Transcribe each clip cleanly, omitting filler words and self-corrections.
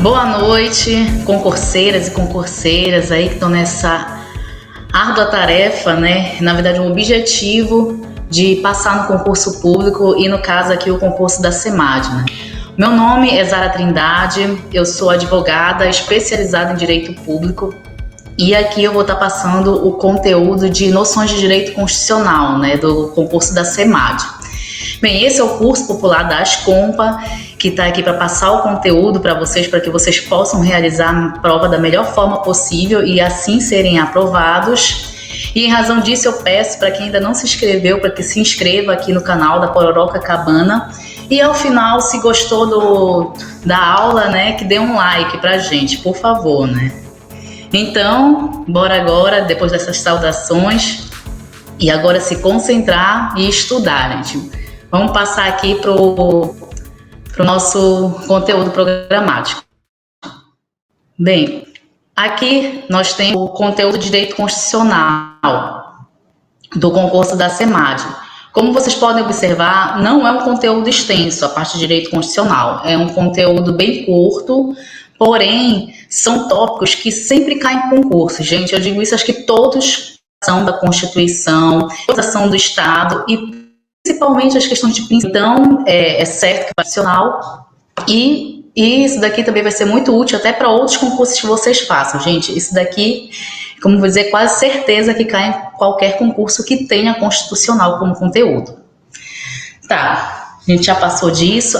Boa noite, concurseiras e concurseiras aí que estão nessa árdua tarefa, né? Na verdade, um objetivo de passar no concurso público e, no caso aqui, o concurso da CEMAD, né? Meu nome é Zara Trindade, eu sou advogada especializada em Direito Público e aqui eu vou estar passando o conteúdo de noções de direito constitucional, né, do concurso da CEMAD. Bem, esse é o curso popular da Ascompa, que está aqui para passar o conteúdo para que vocês possam realizar a prova da melhor forma possível e assim serem aprovados. E em razão disso eu peço para quem ainda não se inscreveu, para que se inscreva aqui no canal da Pororoca Cabana. E ao final, se gostou da aula, né, que dê um like pra gente, por favor, né? Então, bora agora, depois dessas saudações, e agora se concentrar e estudar, gente. Vamos passar aqui pro nosso conteúdo programático. Bem, aqui nós temos o conteúdo de direito constitucional do concurso da CEMAD. Como vocês podem observar, não é um conteúdo extenso a parte de direito constitucional. É um conteúdo bem curto, porém, são tópicos que sempre caem em concurso. Gente, eu digo isso, acho que todos são da Constituição, são do Estado e principalmente as questões de princípio. Então, é certo que é constitucional e isso daqui também vai ser muito útil até para outros concursos que vocês façam. Gente, isso daqui, como vou dizer, quase certeza que cai em qualquer concurso que tenha constitucional como conteúdo. Tá, a gente já passou disso.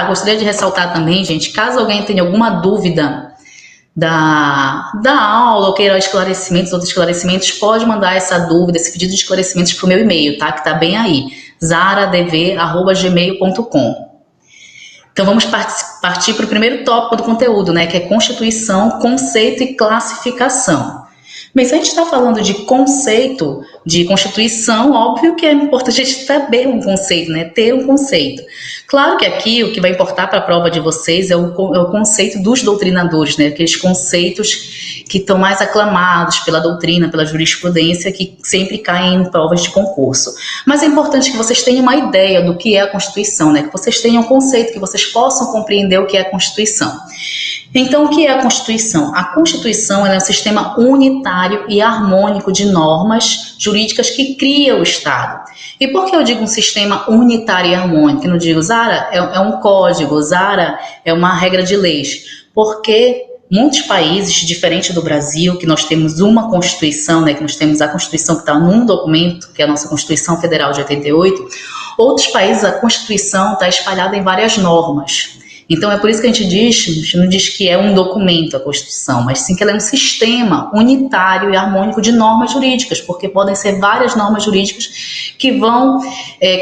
Gostaria de ressaltar também, gente, caso alguém tenha alguma dúvida da aula ou queira esclarecimentos, outros esclarecimentos, pode mandar essa dúvida, esse pedido de esclarecimentos para o meu e-mail, tá? Que tá bem aí, zaradv@gmail.com. Então vamos partir para o primeiro tópico do conteúdo, né? Que é Constituição, conceito e classificação. Bem, se a gente está falando de conceito de Constituição, óbvio que é importante a gente saber um conceito, né? Ter um conceito. Claro que aqui o que vai importar para a prova de vocês é o conceito dos doutrinadores, né? Aqueles conceitos que estão mais aclamados pela doutrina, pela jurisprudência, que sempre caem em provas de concurso. Mas é importante que vocês tenham uma ideia do que é a Constituição, né? Que vocês tenham um conceito, que vocês possam compreender o que é a Constituição. Então, o que é a Constituição? A Constituição é um sistema unitário e harmônico de normas jurídicas que cria o Estado. E por que eu digo um sistema unitário e harmônico? Eu não digo, Zara, é um código, Zara, é uma regra de leis. Porque muitos países, diferente do Brasil, que nós temos uma Constituição, né, que nós temos a Constituição que está num documento, que é a nossa Constituição Federal de 88, outros países a Constituição está espalhada em várias normas. Então, é por isso que a gente não diz que é um documento a Constituição, mas sim que ela é um sistema unitário e harmônico de normas jurídicas, porque podem ser várias normas jurídicas que vão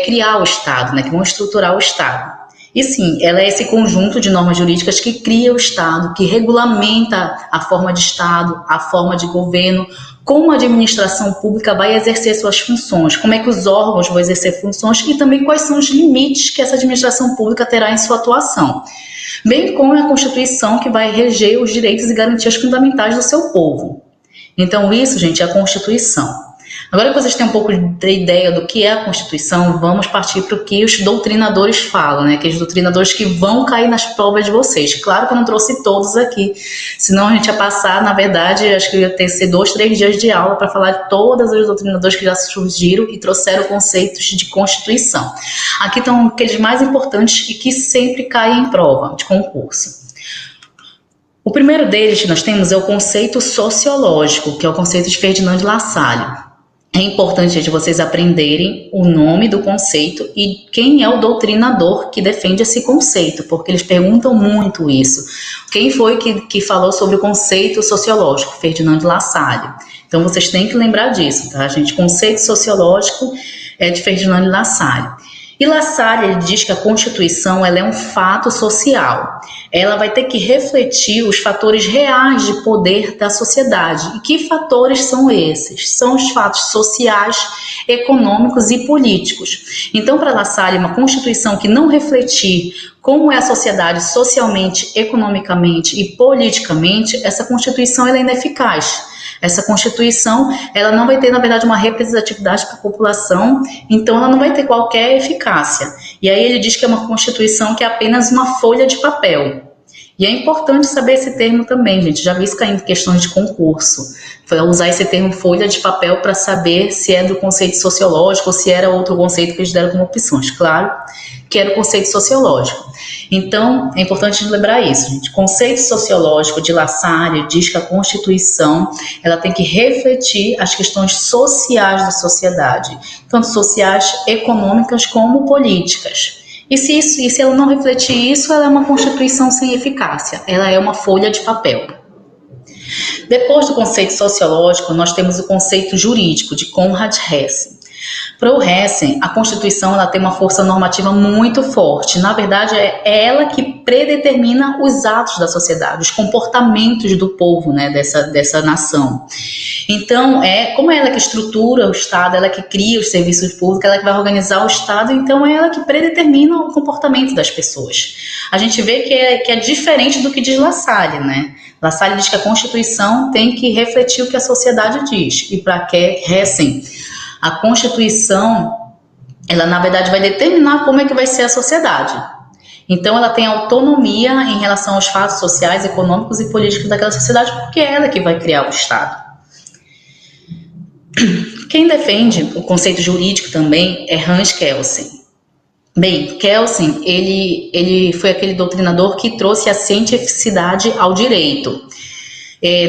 criar o Estado, né, que vão estruturar o Estado. E sim, ela é esse conjunto de normas jurídicas que cria o Estado, que regulamenta a forma de Estado, a forma de governo, como a administração pública vai exercer suas funções, como é que os órgãos vão exercer funções e também quais são os limites que essa administração pública terá em sua atuação. Bem como a Constituição que vai reger os direitos e garantias fundamentais do seu povo. Então isso, gente, é a Constituição. Agora que vocês têm um pouco de ideia do que é a Constituição, vamos partir para o que os doutrinadores falam, né? Aqueles doutrinadores que vão cair nas provas de vocês. Claro que eu não trouxe todos aqui, senão a gente ia passar, na verdade, acho que ia ter que ser 2, 3 dias de aula para falar de todos os doutrinadores que já surgiram e trouxeram conceitos de Constituição. Aqui estão aqueles mais importantes e que sempre caem em prova de concurso. O primeiro deles que nós temos é o conceito sociológico, que é o conceito de Ferdinand de La Salle. É importante, gente, vocês aprenderem o nome do conceito e quem é o doutrinador que defende esse conceito, porque eles perguntam muito isso. Quem foi que falou sobre o conceito sociológico? Ferdinand de La Salle. Então, vocês têm que lembrar disso, tá, gente? Conceito sociológico é de Ferdinand de La Salle. E La Salle, ele diz que a Constituição ela é um fato social. Ela vai ter que refletir os fatores reais de poder da sociedade. E que fatores são esses? São os fatos sociais, econômicos e políticos. Então, para La Salle, uma Constituição que não refletir como é a sociedade socialmente, economicamente e politicamente, essa Constituição ela é ineficaz. Essa Constituição, ela não vai ter, na verdade, uma representatividade para a população, então ela não vai ter qualquer eficácia. E aí ele diz que é uma Constituição que é apenas uma folha de papel. E é importante saber esse termo também, gente. Já vi isso cair em questões de concurso. Foi usar esse termo folha de papel para saber se é do conceito sociológico ou se era outro conceito que eles deram como opções. Claro que era o conceito sociológico. Então, é importante lembrar isso, gente. O conceito sociológico de Lassalle diz que a Constituição ela tem que refletir as questões sociais da sociedade, tanto sociais, econômicas como políticas. E se ela não refletir isso, ela é uma Constituição sem eficácia, ela é uma folha de papel. Depois do conceito sociológico, nós temos o conceito jurídico de Conrad Hesse. Para o Hesse, a Constituição ela tem uma força normativa muito forte. Na verdade, é ela que predetermina os atos da sociedade, os comportamentos do povo, né, dessa nação. Então, como é ela que estrutura o Estado, ela que cria os serviços públicos, ela que vai organizar o Estado, então é ela que predetermina o comportamento das pessoas. A gente vê que é diferente do que diz Lassalle, né? Lassalle diz que a Constituição tem que refletir o que a sociedade diz. E para que Hesse, a Constituição, ela na verdade vai determinar como é que vai ser a sociedade. Então ela tem autonomia em relação aos fatos sociais, econômicos e políticos daquela sociedade, porque é ela que vai criar o Estado. Quem defende o conceito jurídico também é Hans Kelsen. Bem, Kelsen, ele foi aquele doutrinador que trouxe a cientificidade ao direito.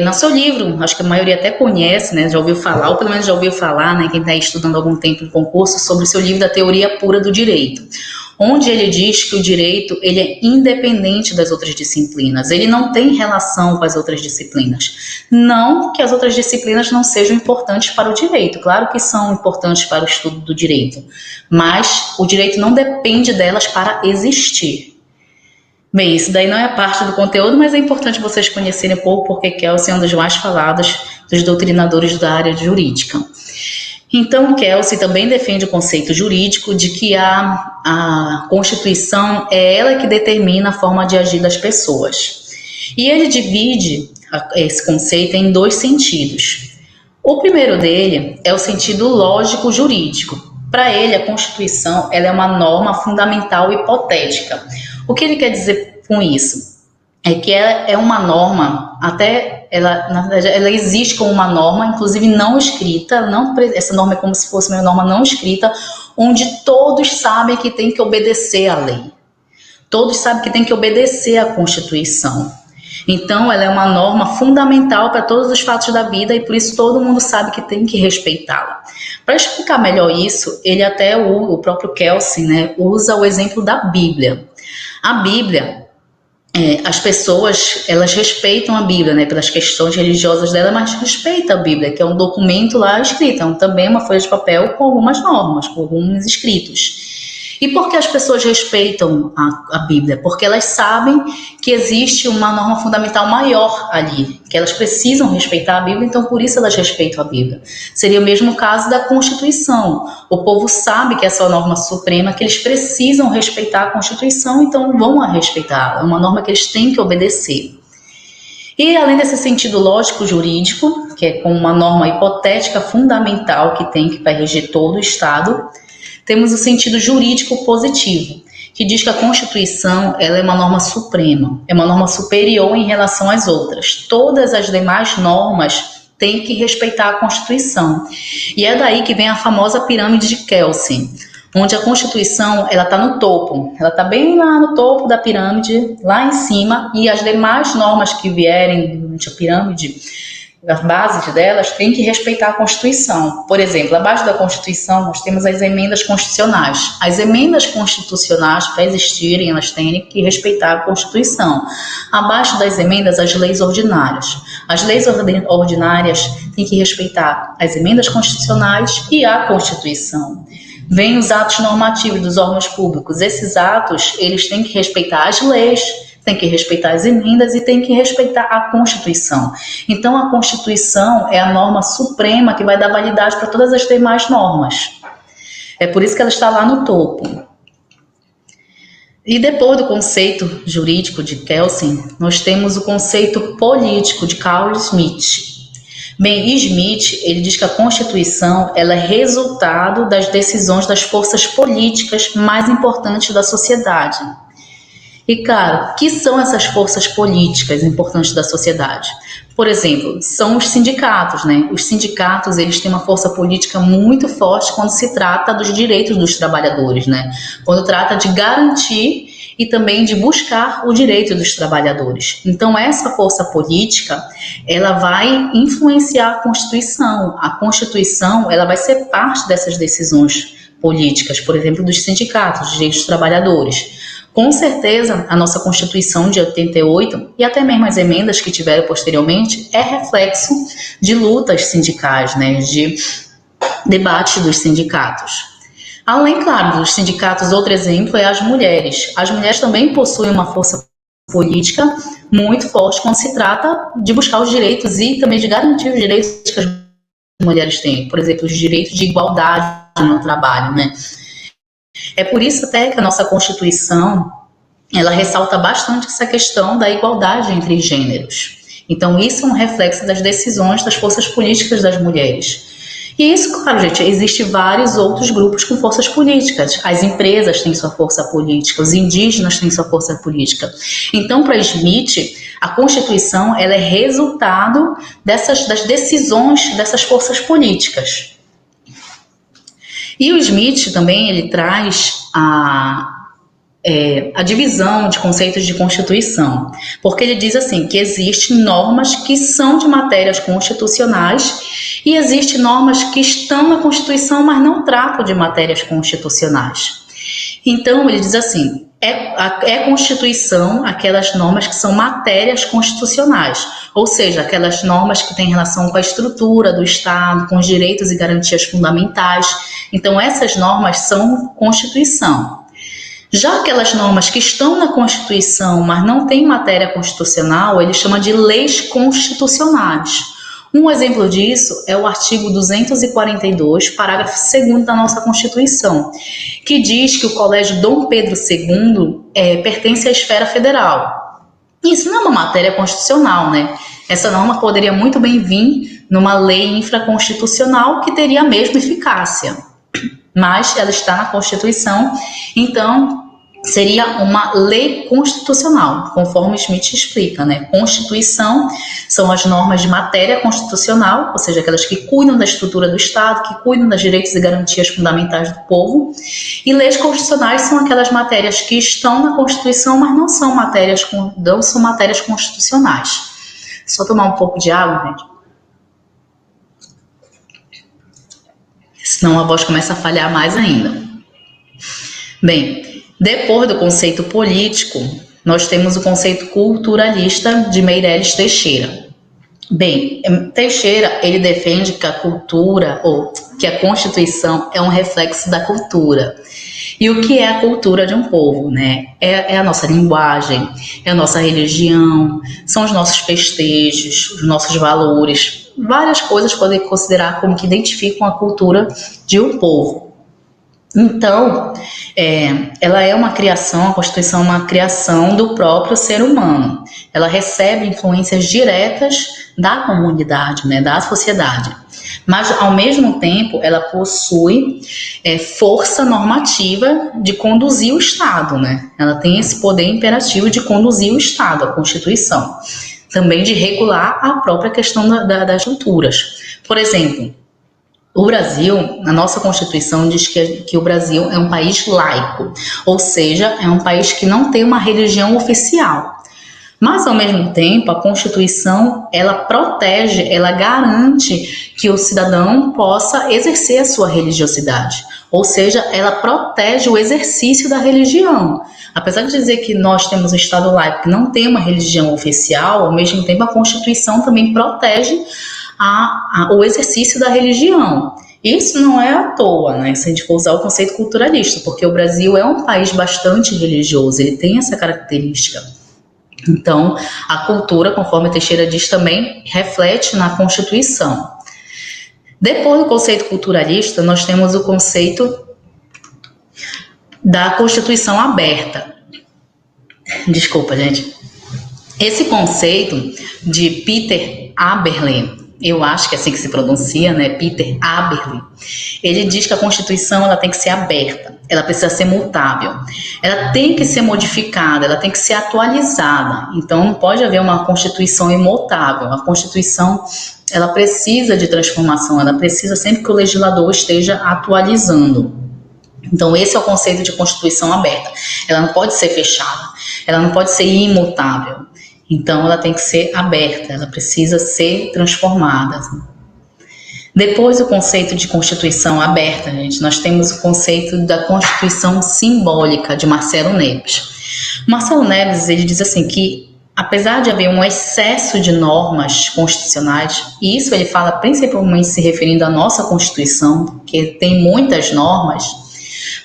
No seu livro, acho que a maioria até conhece, né, já ouviu falar, ou pelo menos já ouviu falar, né, quem está estudando há algum tempo em concurso, sobre o seu livro da Teoria Pura do Direito, onde ele diz que o direito ele é independente das outras disciplinas, ele não tem relação com as outras disciplinas. Não que as outras disciplinas não sejam importantes para o direito, claro que são importantes para o estudo do direito, mas o direito não depende delas para existir. Bem, isso daí não é parte do conteúdo, mas é importante vocês conhecerem um pouco, porque Kelsen é um dos mais falados dos doutrinadores da área jurídica. Então, Kelsen também defende o conceito jurídico de que a Constituição é ela que determina a forma de agir das pessoas. E ele divide esse conceito em dois sentidos. O primeiro dele é o sentido lógico-jurídico. Para ele, a Constituição ela é uma norma fundamental hipotética. O que ele quer dizer com isso? É que ela é uma norma, na verdade, ela existe como uma norma, inclusive não escrita, essa norma é como se fosse uma norma não escrita, onde todos sabem que tem que obedecer à lei. Todos sabem que tem que obedecer à Constituição. Então, ela é uma norma fundamental para todos os fatos da vida e por isso todo mundo sabe que tem que respeitá-la. Para explicar melhor isso, o próprio Kelsen, né, usa o exemplo da Bíblia. A Bíblia, as pessoas, elas respeitam a Bíblia, né, pelas questões religiosas dela, mas respeitam a Bíblia, que é um documento lá escrito, então também uma folha de papel com algumas normas, com alguns escritos. E por que as pessoas respeitam a Bíblia? Porque elas sabem que existe uma norma fundamental maior ali, que elas precisam respeitar a Bíblia, então por isso elas respeitam a Bíblia. Seria o mesmo caso da Constituição. O povo sabe que essa é a norma suprema, que eles precisam respeitar a Constituição, então vão a respeitar. É uma norma que eles têm que obedecer. E além desse sentido lógico-jurídico, que é como uma norma hipotética fundamental que vai reger todo o Estado, temos o sentido jurídico positivo, que diz que a Constituição ela é uma norma suprema, é uma norma superior em relação às outras. Todas as demais normas têm que respeitar a Constituição. E é daí que vem a famosa pirâmide de Kelsen, onde a Constituição ela está no topo, ela está bem lá no topo da pirâmide, lá em cima, e as demais normas que vierem durante a pirâmide, as bases delas têm que respeitar a Constituição. Por exemplo, abaixo da Constituição nós temos as emendas constitucionais. As emendas constitucionais, para existirem, elas têm que respeitar a Constituição. Abaixo das emendas, as leis ordinárias. As leis ordinárias têm que respeitar as emendas constitucionais e a Constituição. Vêm os atos normativos dos órgãos públicos. Esses atos, eles têm que respeitar as leis, tem que respeitar as emendas e tem que respeitar a Constituição. Então, a Constituição é a norma suprema que vai dar validade para todas as demais normas. É por isso que ela está lá no topo. E depois do conceito jurídico de Kelsen, nós temos o conceito político de Carl Schmitt. Bem, Schmitt, ele diz que a Constituição ela é resultado das decisões das forças políticas mais importantes da sociedade. E, claro, o que são essas forças políticas importantes da sociedade? Por exemplo, são os sindicatos, né? Os sindicatos, eles têm uma força política muito forte quando se trata dos direitos dos trabalhadores, né? Quando trata de garantir e também de buscar o direito dos trabalhadores. Então, essa força política, ela vai influenciar a Constituição. A Constituição, ela vai ser parte dessas decisões políticas, por exemplo, dos sindicatos, dos direitos dos trabalhadores. Com certeza, a nossa Constituição de 88 e até mesmo as emendas que tiveram posteriormente é reflexo de lutas sindicais, né, de debate dos sindicatos. Além, claro, dos sindicatos, outro exemplo é as mulheres. As mulheres também possuem uma força política muito forte quando se trata de buscar os direitos e também de garantir os direitos que as mulheres têm. Por exemplo, os direitos de igualdade no trabalho, né? É por isso até que a nossa Constituição, ela ressalta bastante essa questão da igualdade entre gêneros. Então, isso é um reflexo das decisões das forças políticas das mulheres. E isso, claro, gente, existem vários outros grupos com forças políticas. As empresas têm sua força política, os indígenas têm sua força política. Então, para Smith, a Constituição, ela é resultado das decisões dessas forças políticas. E o Smith também, ele traz a divisão de conceitos de Constituição, porque ele diz assim, que existem normas que são de matérias constitucionais e existem normas que estão na Constituição, mas não tratam de matérias constitucionais. Então, ele diz assim, é Constituição aquelas normas que são matérias constitucionais, ou seja, aquelas normas que têm relação com a estrutura do Estado, com os direitos e garantias fundamentais. Então, essas normas são Constituição. Já aquelas normas que estão na Constituição, mas não têm matéria constitucional, ele chama de leis constitucionais. Um exemplo disso é o artigo 242, parágrafo 2º da nossa Constituição, que diz que o Colégio Dom Pedro II pertence à esfera federal. Isso não é uma matéria constitucional, né? Essa norma poderia muito bem vir numa lei infraconstitucional que teria a mesma eficácia, mas ela está na Constituição, então seria uma lei constitucional, conforme Smith explica, né? Constituição são as normas de matéria constitucional, ou seja, aquelas que cuidam da estrutura do Estado, que cuidam dos direitos e garantias fundamentais do povo, e leis constitucionais são aquelas matérias que estão na Constituição, mas não são matérias constitucionais. Só tomar um pouco de água, gente. Senão a voz começa a falhar mais ainda. Bem, depois do conceito político, nós temos o conceito culturalista de Meirelles Teixeira. Bem, Teixeira, ele defende que a cultura, ou que a Constituição é um reflexo da cultura. E o que é a cultura de um povo, né? É a nossa linguagem, é a nossa religião, são os nossos festejos, os nossos valores. Várias coisas podem considerar como que identificam a cultura de um povo. Então, ela é uma criação, a Constituição é uma criação do próprio ser humano. Ela recebe influências diretas da comunidade, né, da sociedade. Mas, ao mesmo tempo, ela possui força normativa de conduzir o Estado, né? Ela tem esse poder imperativo de conduzir o Estado, a Constituição. Também de regular a própria questão das culturas. Por exemplo, o Brasil, a nossa Constituição diz que o Brasil é um país laico, ou seja, é um país que não tem uma religião oficial. Mas, ao mesmo tempo, a Constituição, ela protege, ela garante que o cidadão possa exercer a sua religiosidade. Ou seja, ela protege o exercício da religião. Apesar de dizer que nós temos um Estado laico que não tem uma religião oficial, ao mesmo tempo a Constituição também protege o exercício da religião. Isso não é à toa, né? Se a gente for usar o conceito culturalista, porque o Brasil é um país bastante religioso, ele tem essa característica. Então, a cultura, conforme Teixeira diz, também reflete na Constituição. Depois do conceito culturalista, nós temos o conceito da Constituição aberta. Desculpa, gente. Esse conceito de Peter Aberle, eu acho que é assim que se pronuncia, né, Peter Haberle, ele diz que a Constituição ela tem que ser aberta, ela precisa ser mutável, ela tem que ser modificada, ela tem que ser atualizada. Então não pode haver uma Constituição imutável. A Constituição ela precisa de transformação, ela precisa sempre que o legislador esteja atualizando. Então esse é o conceito de Constituição aberta. Ela não pode ser fechada, ela não pode ser imutável. Então, ela tem que ser aberta, ela precisa ser transformada. Depois do conceito de Constituição aberta, gente, nós temos o conceito da Constituição simbólica, de Marcelo Neves. Marcelo Neves, ele diz assim que, apesar de haver um excesso de normas constitucionais, e isso ele fala principalmente se referindo à nossa Constituição, que tem muitas normas,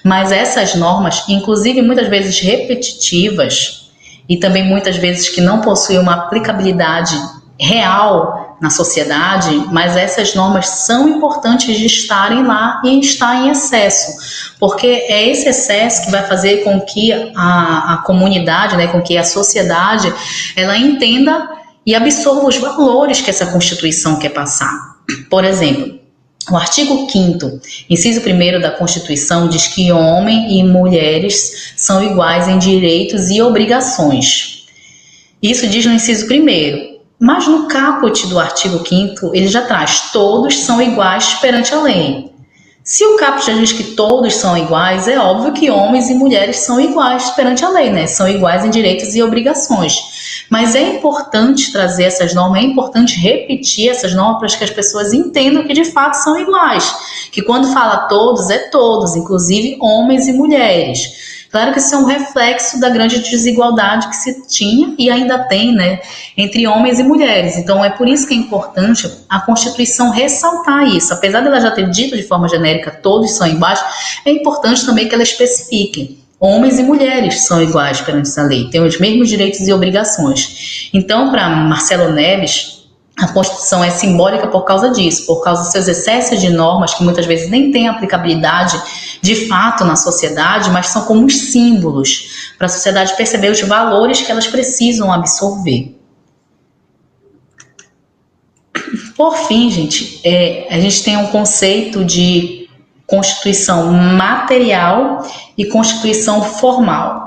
mas essas normas, inclusive muitas vezes repetitivas, e também muitas vezes que não possuem uma aplicabilidade real na sociedade, mas essas normas são importantes de estarem lá e estar em excesso, porque é esse excesso que vai fazer com que a comunidade, né, com que a sociedade, ela entenda e absorva os valores que essa Constituição quer passar. Por exemplo, o artigo 5º, inciso 1º da Constituição diz que homem e mulheres são iguais em direitos e obrigações. Isso diz no inciso 1º, mas no caput do artigo 5º ele já traz todos são iguais perante a lei. Se o caput já diz que todos são iguais, é óbvio que homens e mulheres são iguais perante a lei, né? São iguais em direitos e obrigações. Mas é importante trazer essas normas, é importante repetir essas normas para que as pessoas entendam que de fato são iguais. Que quando fala todos, é todos, inclusive homens e mulheres. Claro que isso é um reflexo da grande desigualdade que se tinha e ainda tem, né, entre homens e mulheres. Então é por isso que é importante a Constituição ressaltar isso. Apesar dela já ter dito de forma genérica todos são iguais, é importante também que ela especifique. Homens e mulheres são iguais perante essa lei, têm os mesmos direitos e obrigações. Então, para Marcelo Neves, a Constituição é simbólica por causa disso, por causa dos seus excessos de normas que muitas vezes nem têm aplicabilidade de fato na sociedade, mas são como os símbolos para a sociedade perceber os valores que elas precisam absorver. Por fim, gente, a gente tem um conceito de Constituição material e Constituição formal.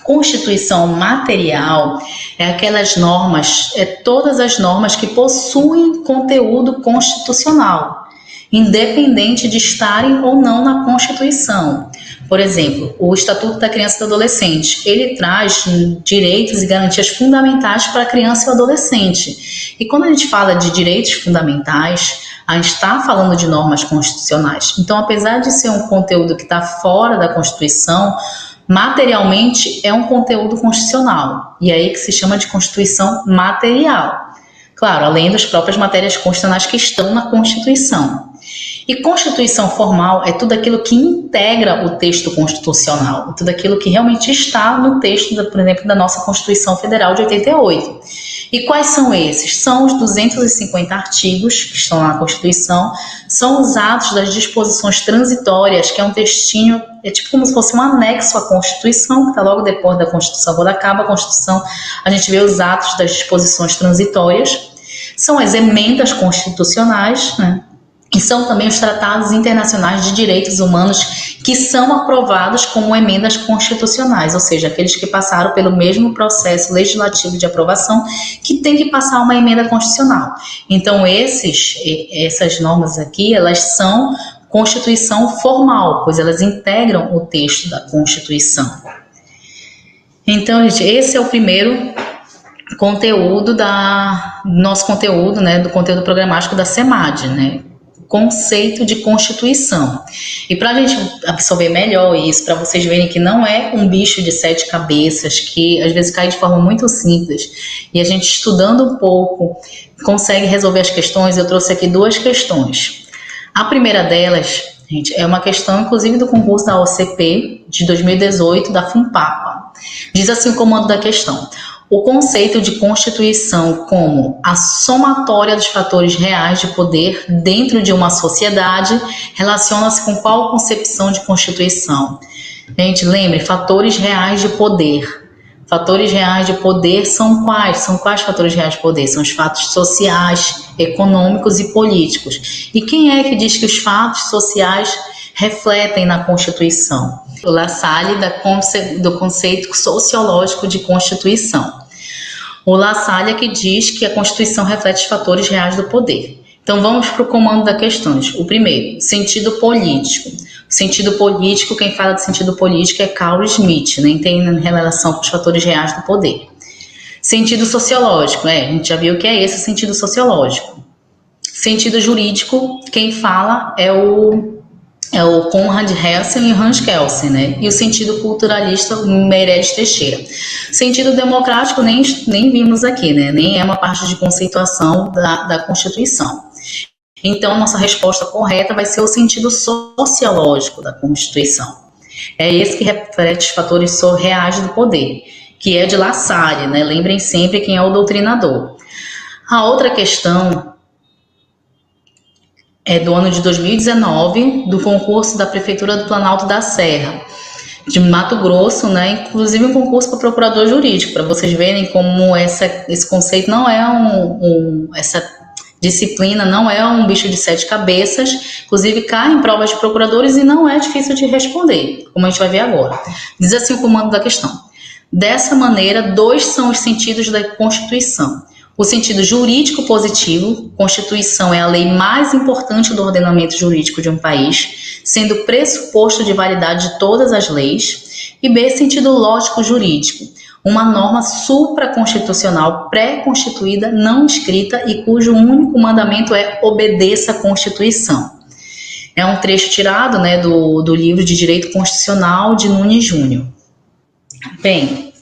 Constituição material é aquelas normas, todas as normas que possuem conteúdo constitucional, independente de estarem ou não na Constituição. Por exemplo, o Estatuto da Criança e do Adolescente, ele traz direitos e garantias fundamentais para a criança e o adolescente. E quando a gente fala de direitos fundamentais, a gente está falando de normas constitucionais. Então, apesar de ser um conteúdo que está fora da Constituição, materialmente é um conteúdo constitucional. E é aí que se chama de Constituição material. Claro, além das próprias matérias constitucionais que estão na Constituição. E Constituição formal é tudo aquilo que integra o texto constitucional, tudo aquilo que realmente está no texto, por exemplo, da nossa Constituição Federal de 88. E quais são esses? São os 250 artigos que estão na Constituição, são os atos das disposições transitórias, que é um textinho, é tipo como se fosse um anexo à Constituição, que está logo depois da Constituição. Quando acaba a Constituição, a gente vê os atos das disposições transitórias, são as emendas constitucionais, né? E são também os tratados internacionais de direitos humanos que são aprovados como emendas constitucionais, ou seja, aqueles que passaram pelo mesmo processo legislativo de aprovação que tem que passar uma emenda constitucional. Então, essas normas aqui, elas são Constituição formal, pois elas integram o texto da Constituição. Então, gente, esse é o primeiro conteúdo nosso conteúdo, né, do conteúdo programático da CEMAD, né? Conceito de Constituição. E para a gente absorver melhor isso, para vocês verem que não é um bicho de 7 cabeças, que às vezes cai de forma muito simples, e a gente estudando um pouco consegue resolver as questões, eu trouxe aqui 2 questões. A primeira delas, gente, é uma questão inclusive do concurso da OCP de 2018 da FUNPAPA. Diz assim o comando da questão: o conceito de Constituição como a somatória dos fatores reais de poder dentro de uma sociedade relaciona-se com qual concepção de Constituição? Gente, lembre, fatores reais de poder. Fatores reais de poder são quais? São quais fatores reais de poder? São os fatos sociais, econômicos e políticos. E quem é que diz que os fatos sociais refletem na Constituição? O La Salle, do conceito sociológico de Constituição. O La Salle é que diz que a Constituição reflete os fatores reais do poder. Então vamos para o comando das questões. O primeiro, sentido político. O sentido político, quem fala de sentido político é Carl Schmitt, né? Tem relação com os fatores reais do poder. Sentido sociológico, a gente já viu que é esse o sentido sociológico. Sentido jurídico, quem fala é o Conrad Hessel e Hans Kelsen, né? E o sentido culturalista, o Meirelles Teixeira. Sentido democrático nem vimos aqui, né? Nem é uma parte de conceituação da Constituição. Então, nossa resposta correta vai ser o sentido sociológico da Constituição. É esse que reflete os fatores reais do poder, que é de La Salle, né? Lembrem sempre quem é o doutrinador. A outra questão é do ano de 2019, do concurso da Prefeitura do Planalto da Serra, de Mato Grosso, né? Inclusive um concurso para procurador jurídico, para vocês verem como esse conceito não é essa disciplina não é um bicho de 7 cabeças, inclusive cai em provas de procuradores e não é difícil de responder, como a gente vai ver agora. Diz assim o comando da questão. Dessa maneira, 2 são os sentidos da Constituição. O sentido jurídico positivo, Constituição é a lei mais importante do ordenamento jurídico de um país, sendo pressuposto de validade de todas as leis. E B, sentido lógico jurídico, uma norma supraconstitucional pré-constituída, não escrita e cujo único mandamento é obedeça à Constituição. É um trecho tirado, né, do livro de Direito Constitucional de Nunes Júnior. Bem,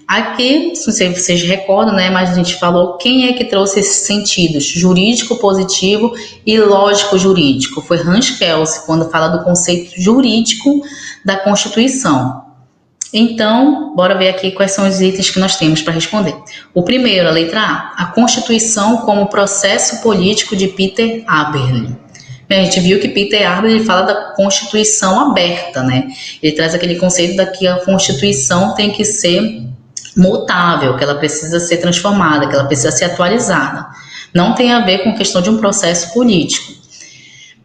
aqui, não sei se vocês recordam, né, mas a gente falou quem é que trouxe esses sentidos, jurídico positivo e lógico jurídico. Foi Hans Kelsen, quando fala do conceito jurídico da Constituição. Então, bora ver aqui quais são os itens que nós temos para responder. O primeiro, a letra A Constituição como processo político de Peter Aberle. Bem, a gente viu que Peter Aberle fala da Constituição aberta, né? Ele traz aquele conceito de que a Constituição tem que ser mutável, que ela precisa ser transformada, que ela precisa ser atualizada. Não tem a ver com questão de um processo político.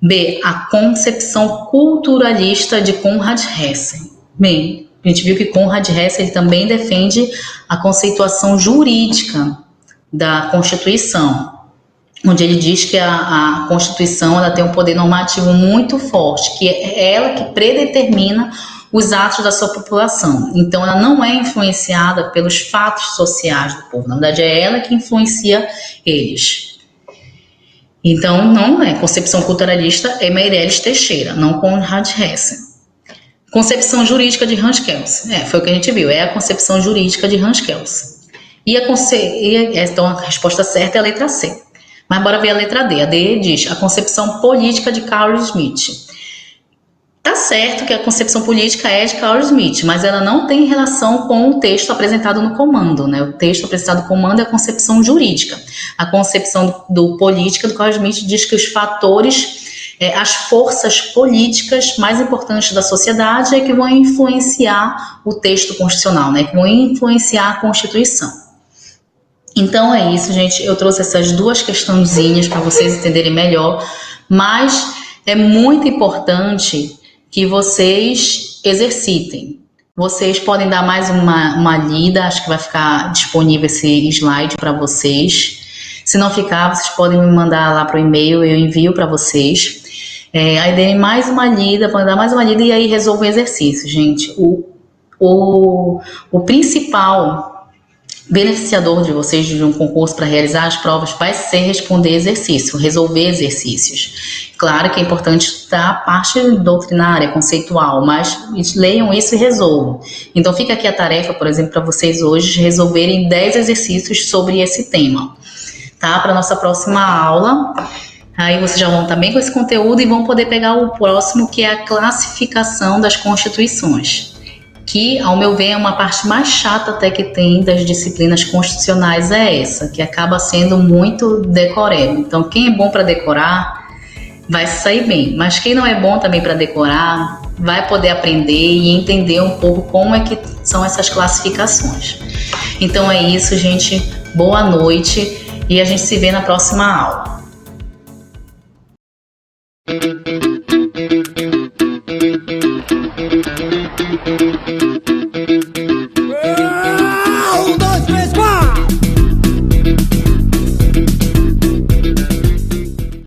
B, a concepção culturalista de Conrad Hessel. Bem, a gente viu que Conrad Hessel também defende a conceituação jurídica da Constituição, onde ele diz que a Constituição ela tem um poder normativo muito forte, que é ela que predetermina os atos da sua população. Então, ela não é influenciada pelos fatos sociais do povo. Na verdade, é ela que influencia eles. Então, não é concepção culturalista, é Meirelles Teixeira, não Conrad Hessel. Concepção jurídica de Hans Kelsen. Foi o que a gente viu, é a concepção jurídica de Hans Kelsen. Então, a resposta certa é a letra C. Mas bora ver a letra D. A D diz a concepção política de Carl Schmitt. Tá certo que a concepção política é de Carl Schmitt, mas ela não tem relação com o texto apresentado no comando, né? O texto apresentado no comando é a concepção jurídica. A concepção do política do Carl Schmitt diz que os fatores, as forças políticas mais importantes da sociedade é que vão influenciar o texto constitucional, né? Que vão influenciar a Constituição. Então é isso, gente. Eu trouxe essas 2 questãozinhas para vocês entenderem melhor, mas é muito importante que vocês exercitem. Vocês podem dar mais uma lida, acho que vai ficar disponível esse slide para vocês. Se não ficar, vocês podem me mandar lá para o e-mail, eu envio para vocês. Aí deem mais uma lida, podem dar mais uma lida e aí resolvam o exercício, gente. O principal beneficiador de vocês de um concurso para realizar as provas vai ser responder exercício, resolver exercícios. Claro que é importante estar a parte doutrinária, conceitual, mas leiam isso e resolvam. Então fica aqui a tarefa, por exemplo, para vocês hoje resolverem 10 exercícios sobre esse tema, tá? Para nossa próxima aula. Aí vocês já vão estar bem com esse conteúdo e vão poder pegar o próximo, que é a classificação das constituições, que, ao meu ver, é uma parte mais chata até que tem das disciplinas constitucionais, é essa, que acaba sendo muito decoreba. Então, quem é bom para decorar vai sair bem, mas quem não é bom também para decorar, vai poder aprender e entender um pouco como é que são essas classificações. Então é isso, gente. Boa noite e a gente se vê na próxima aula.